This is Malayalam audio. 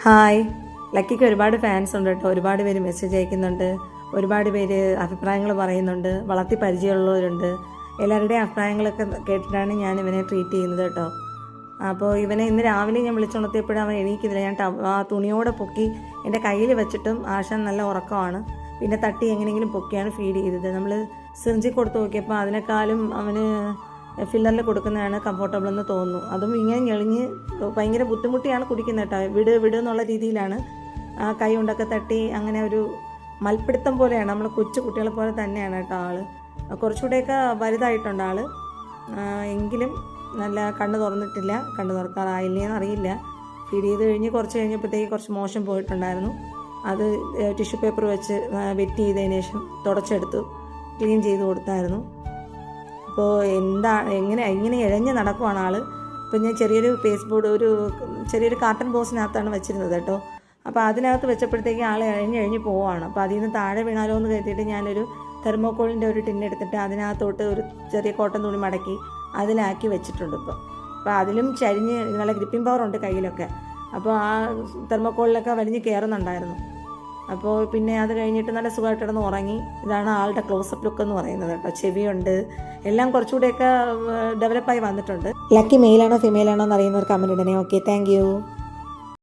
ഹായ്. ലക്കിക്ക് ഒരുപാട് ഫാൻസ് ഉണ്ട് കേട്ടോ. ഒരുപാട് പേര് മെസ്സേജ് അയക്കുന്നുണ്ട്, ഒരുപാട് പേര് അഭിപ്രായങ്ങൾ പറയുന്നുണ്ട്, വളർത്തി പരിചയമുള്ളവരുണ്ട്. എല്ലാവരുടെയും അഭിപ്രായങ്ങളൊക്കെ കേട്ടിട്ടാണ് ഞാൻ ഇവനെ ട്രീറ്റ് ചെയ്യുന്നത് കേട്ടോ. അപ്പോൾ ഇവനെ ഇന്ന് രാവിലെ ഞാൻ വിളിച്ചുണർത്തിയപ്പോഴും അവൻ എണീക്കുന്നില്ല. ഞാൻ ആ തുണിയോടെ പൊക്കി എൻ്റെ കയ്യിൽ വെച്ചിട്ടും ആശാൻ നല്ല ഉറക്കമാണ്. പിന്നെ തട്ടി എങ്ങനെയെങ്കിലും പൊക്കിയാണ് ഫീഡ് ചെയ്തത്. നമ്മൾ സിറിഞ്ചിൽ കൊടുത്ത് നോക്കിയപ്പോൾ അതിനേക്കാളും അവന് ഫില്ലറിൽ കൊടുക്കുന്നതാണ് കംഫർട്ടബിൾ എന്ന് തോന്നുന്നു. അതും ഇങ്ങനെ ഞെളിഞ്ഞ് ഭയങ്കര ബുദ്ധിമുട്ടിയാണ് കുടിക്കുന്നത് കേട്ടോ. വിട് എന്നുള്ള രീതിയിലാണ് കൈ കൊണ്ടൊക്കെ തട്ടി അങ്ങനെ ഒരു മൽപ്പിടുത്തം പോലെയാണ്. നമ്മൾ കൊച്ചു കുട്ടികളെ പോലെ തന്നെയാണ് കേട്ടോ ആൾ. കുറച്ചുകൂടെയൊക്കെ വലുതായിട്ടുണ്ട് ആൾ. എങ്കിലും നല്ല കണ്ണ് തുറന്നിട്ടില്ല. കണ്ണ് തുറക്കാറായില്ലേന്ന് അറിയില്ല. ഫീഡ് ചെയ്ത് കഴിഞ്ഞ് കുറച്ച് കഴിഞ്ഞപ്പോഴത്തേക്ക് കുറച്ച് മോശം പോയിട്ടുണ്ടായിരുന്നു. അത് ടിഷ്യൂ പേപ്പർ വെച്ച് വെറ്റ് ചെയ്തതിന് ശേഷം തുടച്ചെടുത്തു ക്ലീൻ ചെയ്ത് കൊടുത്തായിരുന്നു. അപ്പോൾ ഇങ്ങനെ ഇഴഞ്ഞ് നടക്കുവാണ് ആൾ. ഇപ്പോൾ ഞാൻ ചെറിയൊരു ചെറിയൊരു കാർട്ടൺ ബോക്സിനകത്താണ് വെച്ചിരുന്നത് കേട്ടോ. അപ്പോൾ അതിനകത്ത് വെച്ചപ്പോഴത്തേക്ക് ആൾ ഇഴഞ്ഞ് പോവുകയാണ്. അപ്പോൾ അതിൽ നിന്ന് താഴെ വീണാലോ എന്ന് കരുതിയിട്ട് ഞാനൊരു തെർമോക്കോളിൻ്റെ ഒരു ടിന്നെടുത്തിട്ട് അതിനകത്തോട്ട് ഒരു ചെറിയ കോട്ടൺ തുണി മടക്കി അതിലാക്കി വെച്ചിട്ടുണ്ട് അപ്പോൾ അതിലും ചരിഞ്ഞ് നല്ല ഗ്രിപ്പിംഗ് പവറുണ്ട് കയ്യിലൊക്കെ. അപ്പോൾ ആ തെർമോക്കോളിലൊക്കെ വലിഞ്ഞ് കയറുന്നുണ്ടായിരുന്നു. അപ്പോൾ പിന്നെ അത് കഴിഞ്ഞിട്ട് നല്ല സുഖമായിട്ട് കിടന്ന് ഉറങ്ങി. ഇതാണ് ആളുടെ ക്ലോസപ്പ് ലുക്ക് എന്ന് പറയുന്നത് കേട്ടോ. ചെവിയുണ്ട്, എല്ലാം കുറച്ചുകൂടെയൊക്കെ ഡെവലപ്പായി വന്നിട്ടുണ്ട്. ലക്കി മെയിലാണോ ഫിമെയിലാണോ എന്ന് അറിയുന്നവർ കമൻറ്റ് ഇടണേ. Okay, thank U.